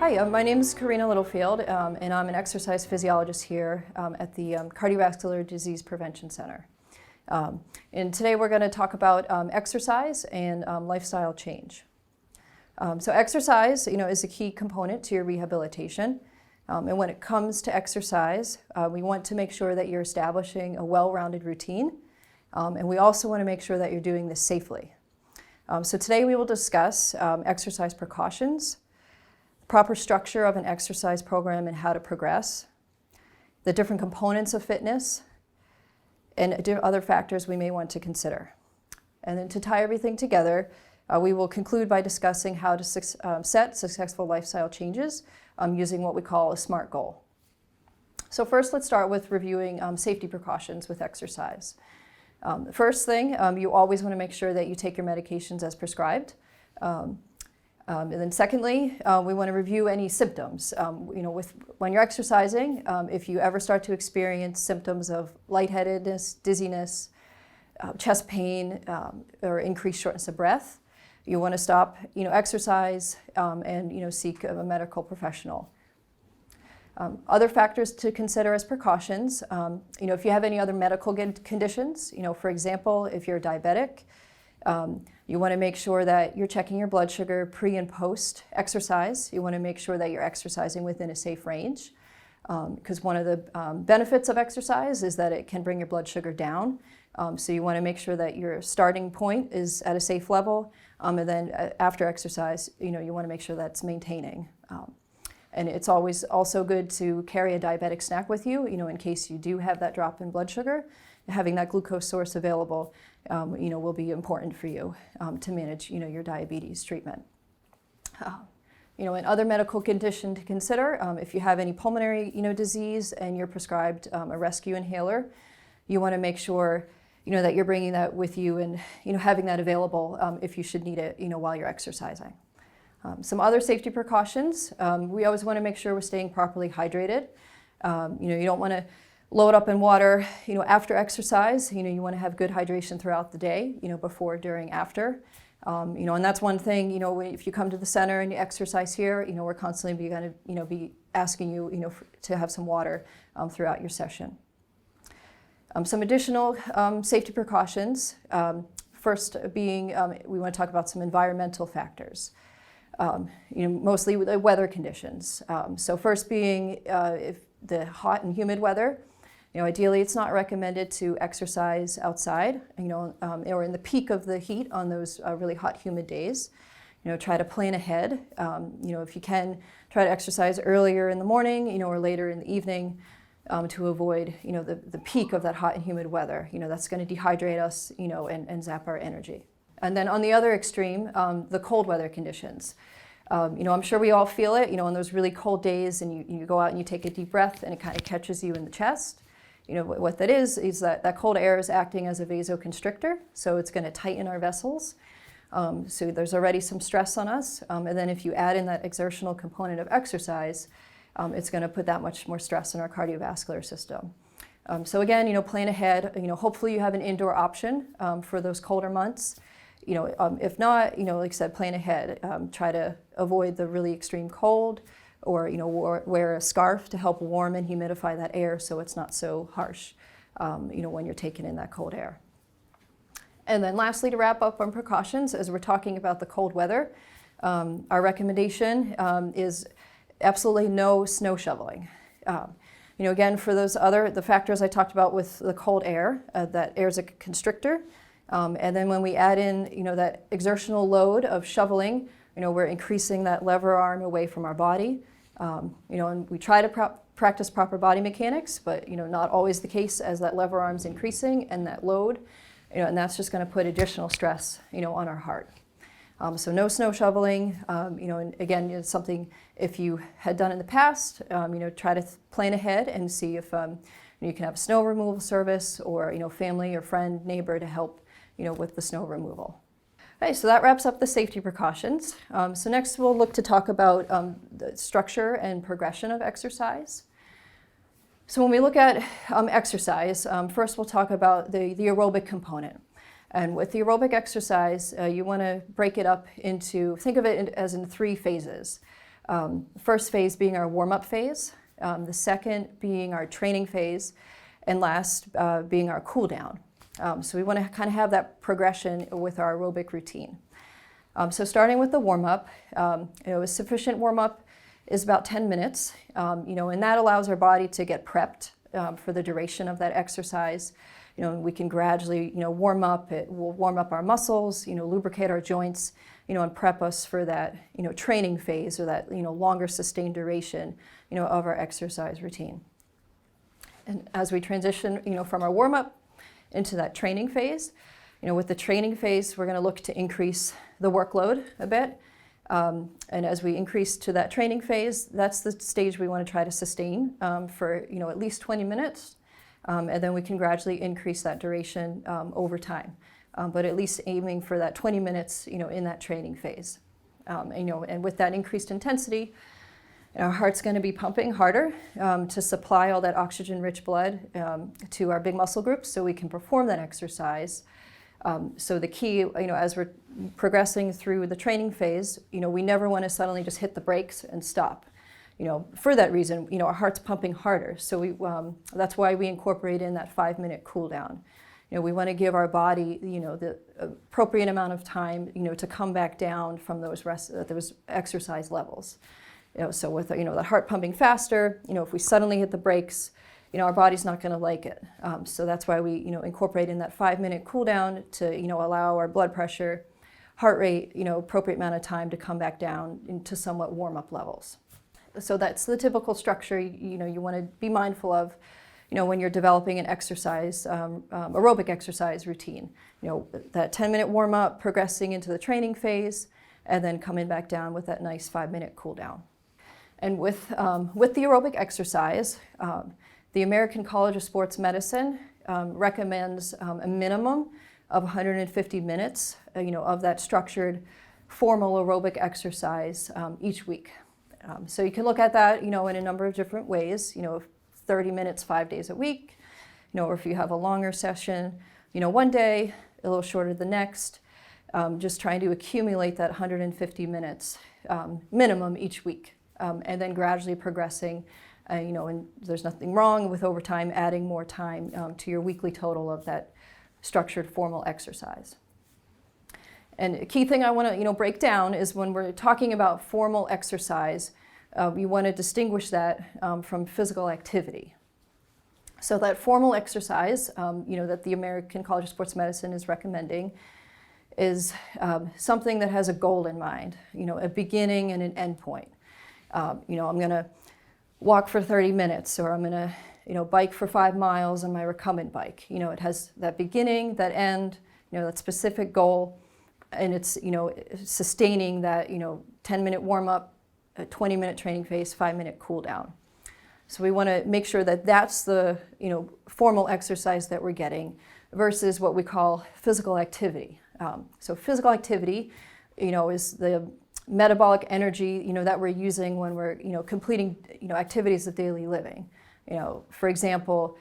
Hi, my name is Karina Littlefield, and I'm an exercise physiologist here at the Cardiovascular Disease Prevention Center. And today we're going to talk about exercise and lifestyle change. So exercise, is a key component to your rehabilitation. And when it comes to exercise, we want to make sure that you're establishing a well-rounded routine. And we also want to make sure that you're doing this safely. So today we will discuss exercise precautions, proper structure of an exercise program and how to progress, the different components of fitness, and other factors we may want to consider. And then to tie everything together, we will conclude by discussing how to set successful lifestyle changes using what we call a SMART goal. So first, let's start with reviewing safety precautions with exercise. The first thing, you always want to make sure that you take your medications as prescribed. And then secondly, we want to review any symptoms. When you're exercising, if you ever start to experience symptoms of lightheadedness, dizziness, chest pain, or increased shortness of breath, you want to stop, exercise and seek a medical professional. Other factors to consider as precautions, if you have any other medical conditions, for example, if you're diabetic, you want to make sure that you're checking your blood sugar pre and post exercise. You want to make sure that you're exercising within a safe range, because one of the benefits of exercise is that it can bring your blood sugar down. So you want to make sure that your starting point is at a safe level, and then after exercise, you want to make sure that's maintaining. And it's always also good to carry a diabetic snack with you, in case you do have that drop in blood sugar. Having that glucose source available, will be important for you to manage, your diabetes treatment. Another medical condition to consider, if you have any pulmonary, disease and you're prescribed a rescue inhaler, you want to make sure, that you're bringing that with you and, having that available if you should need it, while you're exercising. Some other safety precautions, we always want to make sure we're staying properly hydrated. You don't want to load up in water, after exercise. You want to have good hydration throughout the day, before, during, after. And that's one thing, if you come to the center and you exercise here, we're constantly going to, be asking you, to have some water throughout your session. Some additional safety precautions. First being, we want to talk about some environmental factors. Mostly the weather conditions. So first being if the hot and humid weather, ideally it's not recommended to exercise outside, or in the peak of the heat on those really hot, humid days. Try to plan ahead. If you can, try to exercise earlier in the morning, or later in the evening to avoid, the peak of that hot and humid weather. That's going to dehydrate us, and zap our energy. And then on the other extreme, the cold weather conditions. I'm sure we all feel it, on those really cold days, and you go out and you take a deep breath and it kind of catches you in the chest. What that is that cold air is acting as a vasoconstrictor, so it's going to tighten our vessels. So there's already some stress on us. And then if you add in that exertional component of exercise, it's going to put that much more stress in our cardiovascular system. So again, plan ahead. Hopefully you have an indoor option for those colder months. If not, like I said, plan ahead. Try to avoid the really extreme cold, or wear a scarf to help warm and humidify that air so it's not so harsh, when you're taking in that cold air. And then lastly, to wrap up on precautions, as we're talking about the cold weather, our recommendation is absolutely no snow shoveling. Again, for the factors I talked about with the cold air, that air is a constrictor. And then when we add in, that exertional load of shoveling, we're increasing that lever arm away from our body. And we try to practice proper body mechanics, but, not always the case as that lever arm's increasing and that load, and that's just going to put additional stress, on our heart. So no snow shoveling, and again, it's something if you had done in the past, try to plan ahead and see if you can have a snow removal service or, family or friend, neighbor to help, with the snow removal. Okay, so that wraps up the safety precautions. So next we'll look to talk about the structure and progression of exercise. So when we look at exercise, first we'll talk about the aerobic component. And with the aerobic exercise, you want to break it up into, think of it as in 3 phases. First phase being our warm-up phase, the second being our training phase, and last being our cool down. So we want to kind of have that progression with our aerobic routine. So starting with the warm-up, a sufficient warm-up is about 10 minutes, and that allows our body to get prepped for the duration of that exercise. We can gradually, warm up. It will warm up our muscles, lubricate our joints, and prep us for that, training phase or that, longer sustained duration, of our exercise routine. And as we transition, from our warm-up into that training phase, with the training phase, we're going to look to increase the workload a bit. And as we increase to that training phase, that's the stage we want to try to sustain for, at least 20 minutes. And then we can gradually increase that duration over time. But at least aiming for that 20 minutes, in that training phase. And with that increased intensity, our heart's going to be pumping harder to supply all that oxygen-rich blood to our big muscle groups so we can perform that exercise. So the key, as we're progressing through the training phase, we never want to suddenly just hit the brakes and stop. For that reason, our heart's pumping harder. So that's why we incorporate in that 5-minute cool down. We want to give our body, the appropriate amount of time, to come back down from those exercise levels. So with, the heart pumping faster, if we suddenly hit the brakes, our body's not going to like it. So that's why we, incorporate in that 5-minute cool down to, allow our blood pressure, heart rate, appropriate amount of time to come back down into somewhat warm-up levels. So that's the typical structure, you want to be mindful of, when you're developing an exercise, aerobic exercise routine. That 10-minute warm-up, progressing into the training phase, and then coming back down with that nice 5-minute cool down. And with the aerobic exercise, the American College of Sports Medicine recommends a minimum of 150 minutes, of that structured, formal aerobic exercise each week. So you can look at that, in a number of different ways. 30 minutes, 5 days a week, or if you have a longer session, one day, a little shorter the next, just trying to accumulate that 150 minutes minimum each week, and then gradually progressing, and there's nothing wrong with over time adding more time to your weekly total of that structured formal exercise. And a key thing I want to break down is when we're talking about formal exercise, we want to distinguish that from physical activity. So that formal exercise, that the American College of Sports Medicine is recommending is something that has a goal in mind, a beginning and an end point. I'm going to walk for 30 minutes, or I'm going to, bike for 5 miles on my recumbent bike. It has that beginning, that end, that specific goal, and it's, sustaining that, 10-minute warm-up, a 20-minute training phase, 5-minute cool down. So we want to make sure that that's the, formal exercise that we're getting versus what we call physical activity. So physical activity, is the metabolic energy, that we're using when we're, completing, activities of daily living. For example,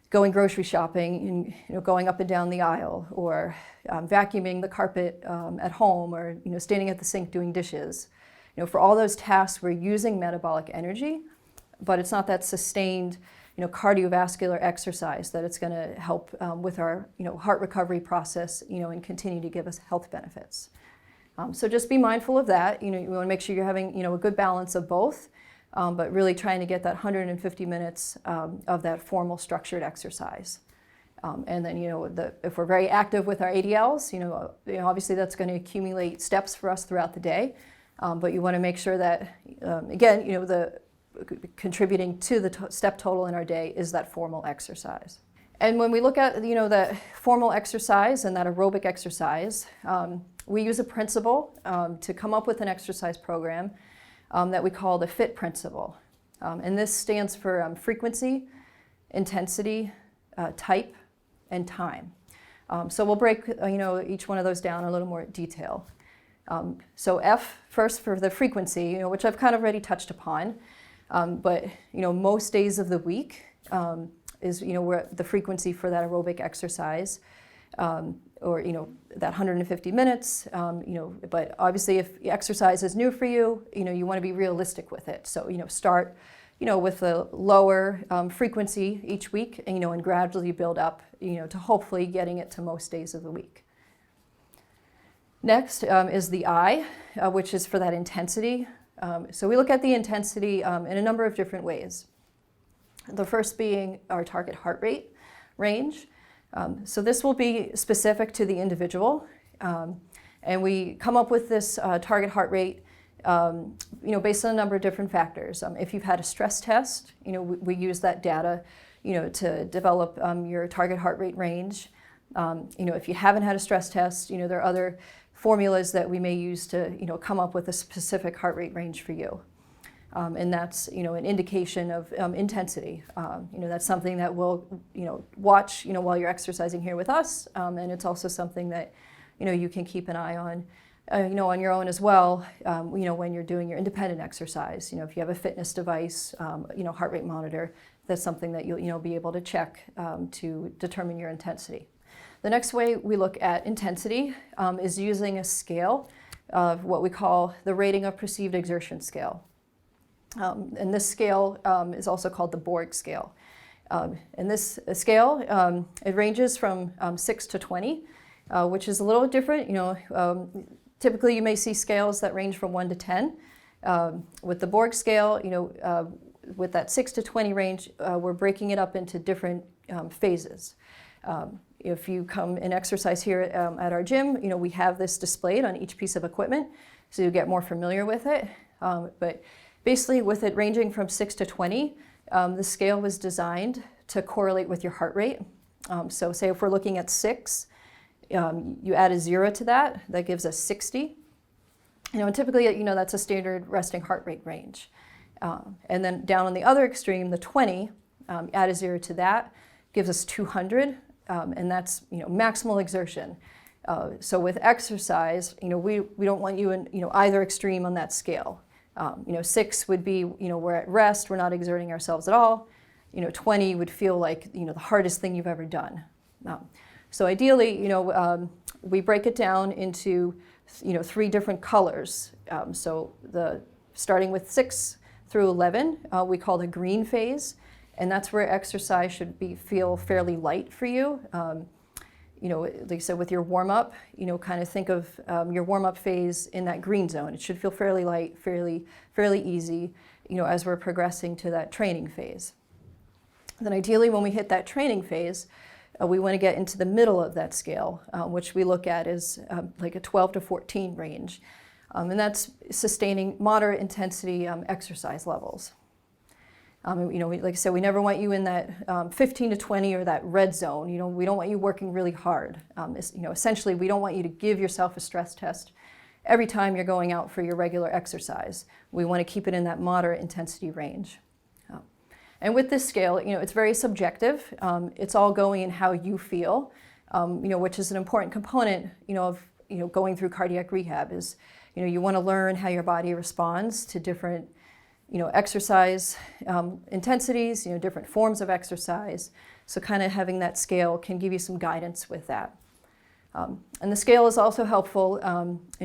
going grocery shopping and, going up and down the aisle, or vacuuming the carpet at home, or, standing at the sink doing dishes. For all those tasks, we're using metabolic energy, but it's not that sustained, cardiovascular exercise that it's going to help with our, heart recovery process, and continue to give us health benefits. So just be mindful of that. You want to make sure you're having, a good balance of both, but really trying to get that 150 minutes of that formal structured exercise. And then, if we're very active with our ADLs, obviously that's going to accumulate steps for us throughout the day. But you want to make sure that, again, the contributing to the step total in our day is that formal exercise. And when we look at, that formal exercise and that aerobic exercise, we use a principle to come up with an exercise program that we call the FIT principle. And this stands for frequency, intensity, type, and time. So we'll break, each one of those down in a little more detail. So F first for the frequency, which I've kind of already touched upon, but most days of the week is where the frequency for that aerobic exercise or that 150 minutes. But obviously, if exercise is new for you, you want to be realistic with it. So start with a lower frequency each week, and gradually build up, to hopefully getting it to most days of the week. Next is the I, which is for that intensity. So we look at the intensity in a number of different ways. The first being our target heart rate range. So this will be specific to the individual. And we come up with this target heart rate based on a number of different factors. If you've had a stress test, we use that data, to develop your target heart rate range. If you haven't had a stress test, there are other formulas that we may use to, come up with a specific heart rate range for you. And that's, an indication of intensity. That's something that we'll, watch, while you're exercising here with us. And it's also something that, you can keep an eye on, on your own as well, when you're doing your independent exercise. If you have a fitness device, heart rate monitor, that's something that you'll be able to check to determine your intensity. The next way we look at intensity is using a scale of what we call the rating of perceived exertion scale. And this scale is also called the Borg scale. And this scale, it ranges from 6 to 20, which is a little different. Typically you may see scales that range from 1 to 10. With the Borg scale, with that 6 to 20 range, we're breaking it up into different phases. If you come and exercise here at our gym, we have this displayed on each piece of equipment, so you get more familiar with it. But basically, with it ranging from 6 to 20, the scale was designed to correlate with your heart rate. So say if we're looking at 6, you add a 0 to that, that gives us 60. And typically, that's a standard resting heart rate range. And then down on the other extreme, the 20, add a 0 to that, gives us 200. And that's maximal exertion. So with exercise, we don't want you in either extreme on that scale. 6 would be we're at rest, we're not exerting ourselves at all. 20 would feel like the hardest thing you've ever done. So ideally, we break it down into 3 different colors. So starting with 6 through 11, we call the green phase. And that's where exercise should feel fairly light for you. Like I said, with your warm-up, kind of think of your warm-up phase in that green zone. It should feel fairly light, fairly easy, as we're progressing to that training phase. Then ideally, when we hit that training phase, we want to get into the middle of that scale, which we look at as like a 12 to 14 range. And that's sustaining moderate intensity exercise levels. Like I said, we never want you in that 15 to 20 or that red zone. We don't want you working really hard. Essentially, we don't want you to give yourself a stress test every time you're going out for your regular exercise. We want to keep it in that moderate intensity range. And with this scale, it's very subjective. It's all going in how you feel, which is an important component, of going through cardiac rehab. Is you want to learn how your body responds to different exercise intensities, different forms of exercise. So kind of having that scale can give you some guidance with that. And the scale is also helpful,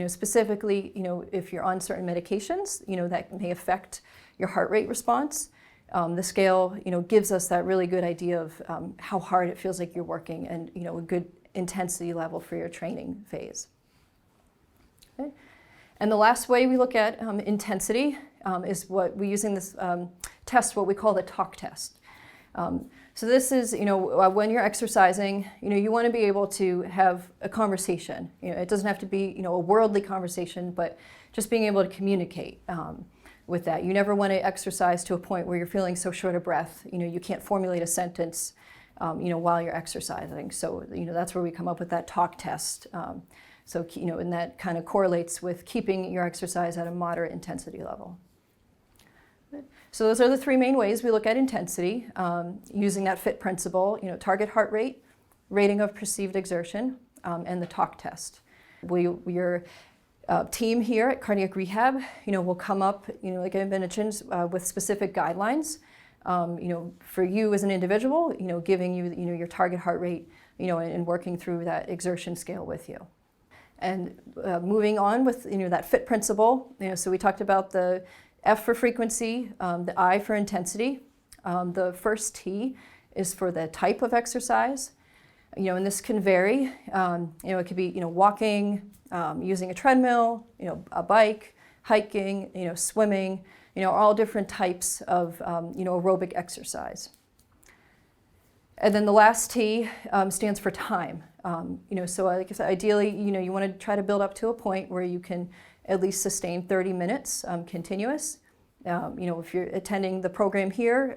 specifically, if you're on certain medications, that may affect your heart rate response. The scale, gives us that really good idea of how hard it feels like you're working and, a good intensity level for your training phase. Okay. And the last way we look at intensity is what we use in this test, what we call the talk test. So this is, when you're exercising, you want to be able to have a conversation. It doesn't have to be, a worldly conversation, but just being able to communicate with that. You never want to exercise to a point where you're feeling so short of breath, you can't formulate a sentence, while you're exercising. So, that's where we come up with that talk test. So, and that kind of correlates with keeping your exercise at a moderate intensity level. So those are the 3 main ways we look at intensity, using that FIT principle, target heart rate, rating of perceived exertion, and the talk test. Your team here at Cardiac Rehab, will come up, like I mentioned, with specific guidelines, for you as an individual, giving you, your target heart rate and working through that exertion scale with you. And moving on with, that FIT principle, so we talked about the F for frequency, the I for intensity. The first T is for the type of exercise, and this can vary. It could be, walking, using a treadmill, a bike, hiking, swimming, all different types of, aerobic exercise. And then the last T stands for time. So like I said, ideally, you want to try to build up to a point where you can at least sustain 30 minutes continuous. If you're attending the program here,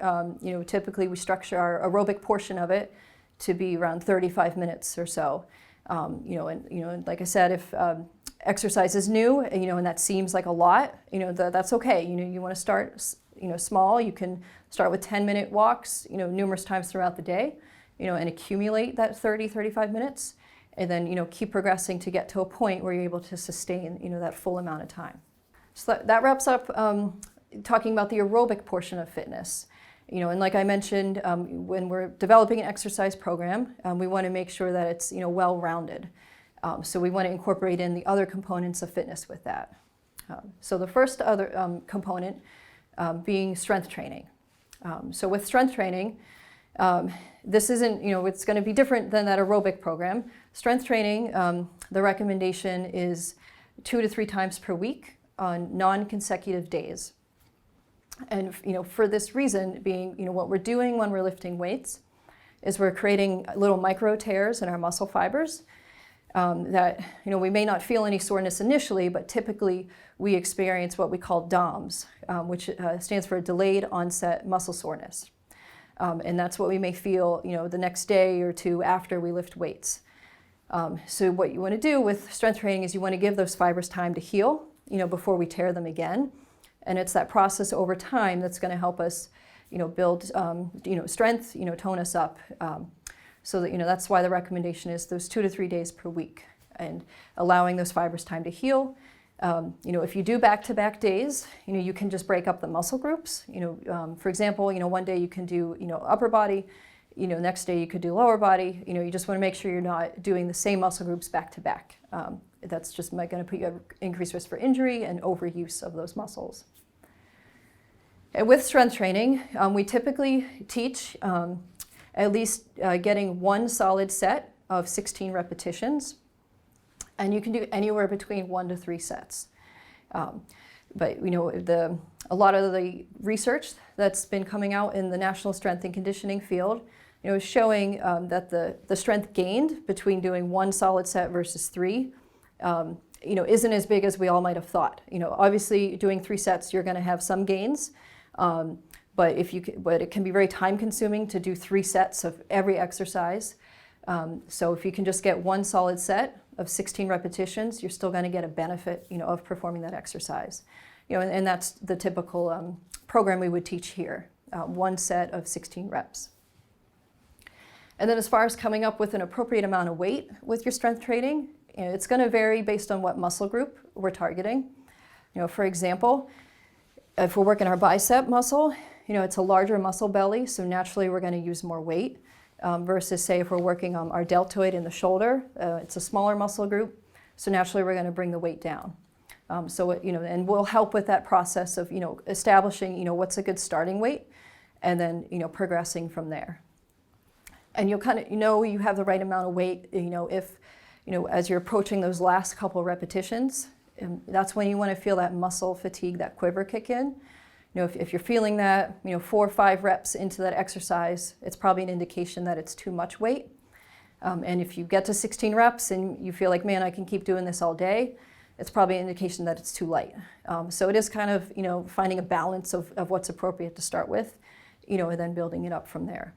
typically we structure our aerobic portion of it to be around 35 minutes or so. And like I said, if exercise is new, and that seems like a lot, that's okay. You want to start, small. You can start with 10-minute walks, numerous times throughout the day, and accumulate that 30, 35 minutes, and then, keep progressing to get to a point where you're able to sustain, that full amount of time. So that wraps up talking about the aerobic portion of fitness. And like I mentioned, when we're developing an exercise program, we want to make sure that it's, well-rounded. So we want to incorporate in the other components of fitness with that. So the first other component being strength training. So with strength training, this isn't, it's going to be different than that aerobic program. Strength training, the recommendation is 2 to 3 times per week on non-consecutive days. And, for this reason being, what we're doing when we're lifting weights is we're creating little micro tears in our muscle fibers that, we may not feel any soreness initially, but typically we experience what we call DOMS, which stands for delayed onset muscle soreness. And that's what we may feel, the next day or two after we lift weights. So what you want to do with strength training is you want to give those fibers time to heal, before we tear them again. And it's that process over time that's going to help us, build, strength, tone us up. So that, that's why the recommendation is those 2 to 3 days per week and allowing those fibers time to heal. If you do back-to-back days, you can just break up the muscle groups. For example, one day you can do, upper body, next day you could do lower body. You just want to make sure you're not doing the same muscle groups back-to-back. That's just going to put you at increased risk for injury and overuse of those muscles. And with strength training, we typically teach at least getting one solid set of 16 repetitions. And you can do anywhere between 1 to 3 sets. But a lot of the research that's been coming out in the national strength and conditioning field, is showing that the strength gained between doing 1 solid set versus 3, isn't as big as we all might have thought. Obviously doing 3 sets, you're going to have some gains. But it can be very time consuming to do 3 sets of every exercise. So if you can just get 1 solid set of 16 repetitions, you're still going to get a benefit, of performing that exercise. And that's the typical program we would teach here, 1 set of 16 reps. And then as far as coming up with an appropriate amount of weight with your strength training, it's going to vary based on what muscle group we're targeting. For example, if we're working our bicep muscle, it's a larger muscle belly, so naturally we're going to use more weight. Versus, say, if we're working on our deltoid in the shoulder, it's a smaller muscle group, so naturally we're going to bring the weight down. And we'll help with that process of, establishing, what's a good starting weight, and then, progressing from there. And you'll kind of, you have the right amount of weight, if, as you're approaching those last couple repetitions, that's when you want to feel that muscle fatigue, that quiver kick in. If you're feeling that, 4 or 5 reps into that exercise, it's probably an indication that it's too much weight. And if you get to 16 reps and you feel like, man, I can keep doing this all day, it's probably an indication that it's too light. So it is kind of, finding a balance of what's appropriate to start with, and then building it up from there.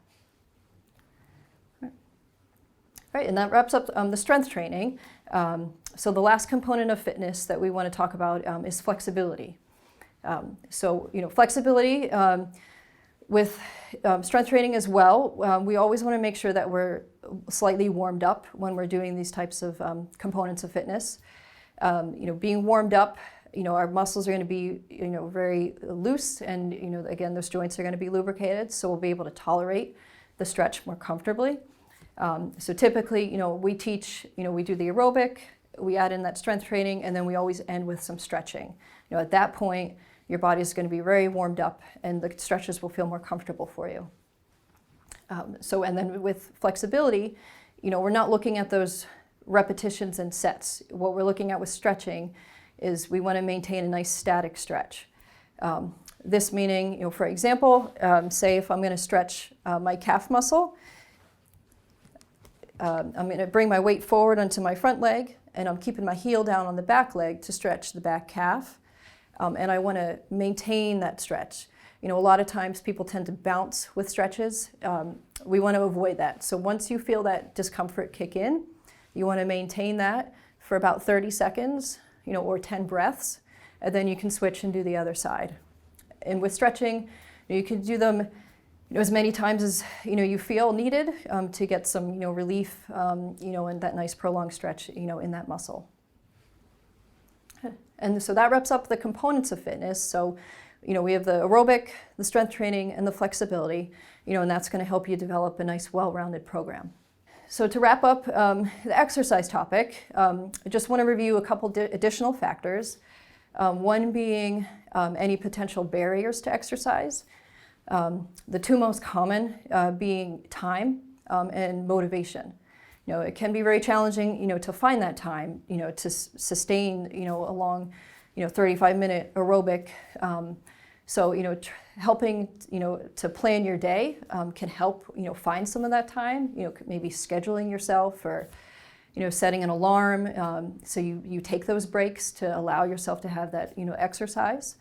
Right, and that wraps up the strength training. So the last component of fitness that we want to talk about is flexibility. Flexibility with strength training as well, we always want to make sure that we're slightly warmed up when we're doing these types of components of fitness. Being warmed up, our muscles are going to be, very loose, and, again, those joints are going to be lubricated, so we'll be able to tolerate the stretch more comfortably. So typically, we teach, we do the aerobic, we add in that strength training, and then we always end with some stretching. At that point, your body is going to be very warmed up and the stretches will feel more comfortable for you. And then with flexibility, we're not looking at those repetitions and sets. What we're looking at with stretching is we want to maintain a nice static stretch. This meaning, for example, say if I'm going to stretch my calf muscle, I'm going to bring my weight forward onto my front leg, and I'm keeping my heel down on the back leg to stretch the back calf. And I want to maintain that stretch. A lot of times people tend to bounce with stretches. We want to avoid that. So once you feel that discomfort kick in, you want to maintain that for about 30 seconds, or 10 breaths, and then you can switch and do the other side. And with stretching, you can do them as many times as you feel needed to get some relief, and that nice prolonged stretch, in that muscle. And so that wraps up the components of fitness. So, we have the aerobic, the strength training, and the flexibility, and that's going to help you develop a nice, well-rounded program. So to wrap up the exercise topic, I just want to review a couple additional factors. One being any potential barriers to exercise. The two most common being time and motivation. It can be very challenging, to find that time, to sustain, a long, 35-minute aerobic. So, helping, to plan your day can help, find some of that time, maybe scheduling yourself or, setting an alarm so you take those breaks to allow yourself to have that, exercise.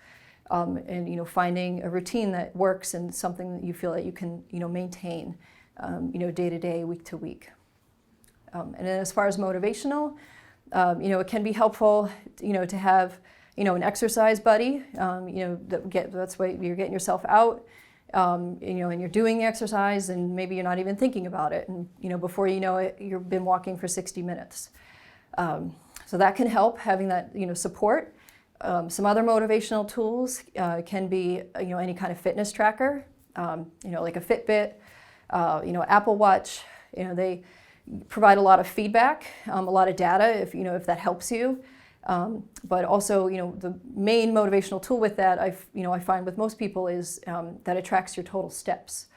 And, finding a routine that works and something that you feel that you can, maintain, day to day, week to week. And then as far as motivational, it can be helpful, to have, an exercise buddy, that's why you're getting yourself out, and you're doing the exercise and maybe you're not even thinking about it. And, before you know it, you've been walking for 60 minutes. So that can help, having that, support. Some other motivational tools can be, any kind of fitness tracker, like a Fitbit, Apple Watch. They provide a lot of feedback, a lot of data if that helps you. But also, the main motivational tool with that, I find with most people is that it tracks your total steps.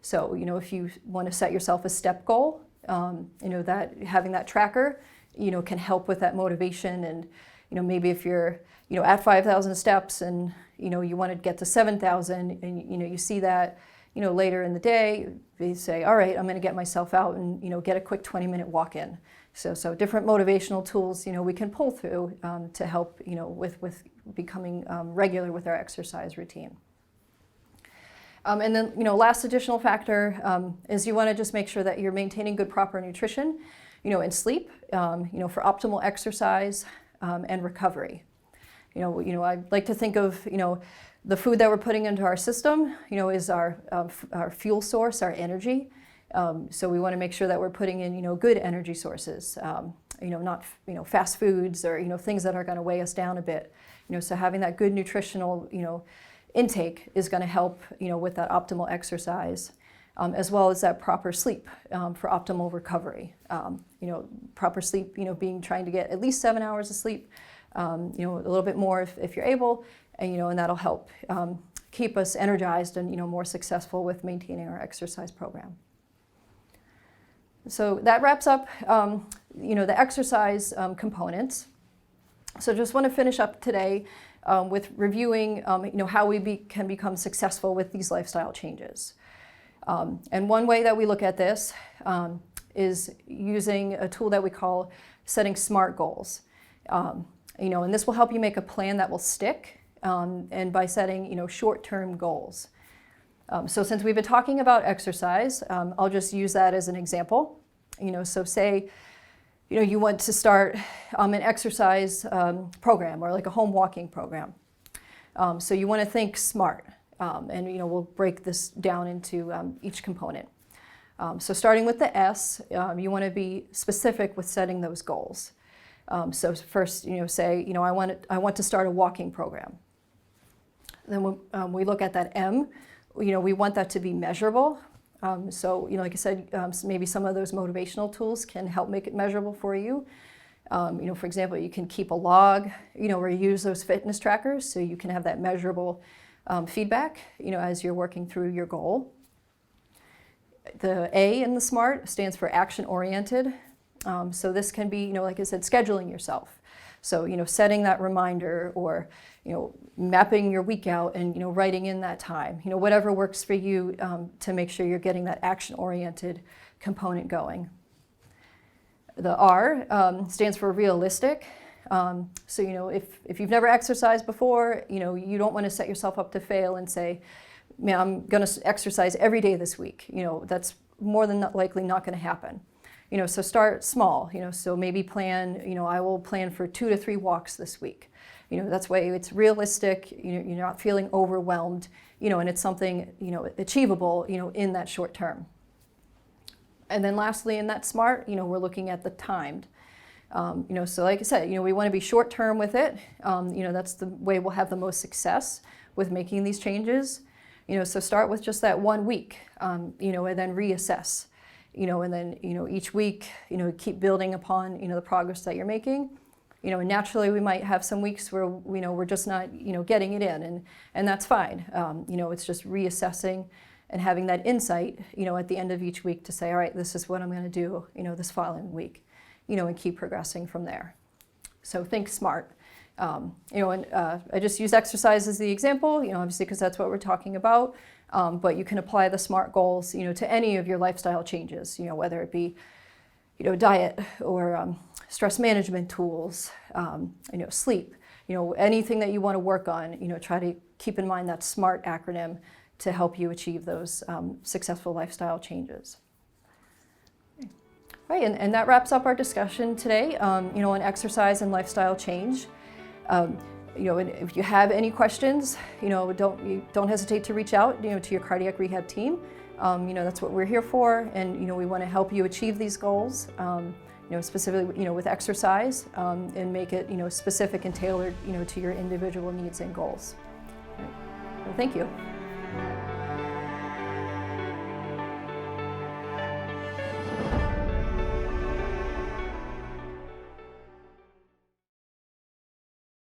So, if you want to set yourself a step goal, that having that tracker, can help with that motivation. And, maybe if you're, at 5,000 steps and, you want to get to 7,000 and, you see that, later in the day, they say, all right, I'm going to get myself out and, get a quick 20-minute walk in. So different motivational tools, we can pull through to help, with becoming regular with our exercise routine. And then, last additional factor is you want to just make sure that you're maintaining good, proper nutrition, and sleep, for optimal exercise and recovery. I like to think of, the food that we're putting into our system, is our fuel source, our energy. So we want to make sure that we're putting in, good energy sources, not, fast foods or, things that are going to weigh us down a bit. So having that good nutritional, intake is going to help, with that optimal exercise, as well as that proper sleep for optimal recovery. Proper sleep, being trying to get at least 7 hours of sleep, a little bit more if you're able, and that'll help keep us energized and, more successful with maintaining our exercise program. So that wraps up, the exercise components. So just want to finish up today with reviewing, how we can become successful with these lifestyle changes. And one way that we look at this is using a tool that we call setting SMART goals. And this will help you make a plan that will stick, and by setting, short-term goals. So since we've been talking about exercise, I'll just use that as an example. So say, you want to start an exercise program or like a home walking program. So you want to think SMART, and we'll break this down into each component. So starting with the S, you want to be specific with setting those goals. So first, say, I want to start a walking program. Then we look at that M, we want that to be measurable. So, like I said, maybe some of those motivational tools can help make it measurable for you. For example, you can keep a log, or use those fitness trackers so you can have that measurable feedback, as you're working through your goal. The A in the SMART stands for action-oriented. So this can be, like I said, scheduling yourself. So, setting that reminder, or, mapping your week out and, writing in that time, whatever works for you to make sure you're getting that action-oriented component going. The R stands for realistic. So, if you've never exercised before, you don't want to set yourself up to fail and say, man, I'm going to exercise every day this week. That's more than likely not going to happen. So start small, so maybe plan, I will plan for 2 to 3 walks this week. That's why it's realistic, you're not feeling overwhelmed, and it's something, achievable, in that short term. And then lastly, in that SMART, we're looking at the timed. So like I said, we want to be short term with it. That's the way we'll have the most success with making these changes. So start with just that 1 week, and then reassess. And then, each week, keep building upon, the progress that you're making. And naturally we might have some weeks where, we're just not, getting it in, and that's fine. It's just reassessing and having that insight, at the end of each week to say, all right, this is what I'm going to do, this following week, and keep progressing from there. So think SMART. I just use exercise as the example, obviously because that's what we're talking about. But you can apply the SMART goals, to any of your lifestyle changes, whether it be, diet or stress management tools, sleep, anything that you want to work on, try to keep in mind that SMART acronym to help you achieve those successful lifestyle changes. Right, and that wraps up our discussion today, on exercise and lifestyle change. And if you have any questions, don't hesitate to reach out, to your cardiac rehab team. That's what we're here for, and we want to help you achieve these goals, specifically, with exercise, and make it, specific and tailored, to your individual needs and goals. Right. Well, thank you.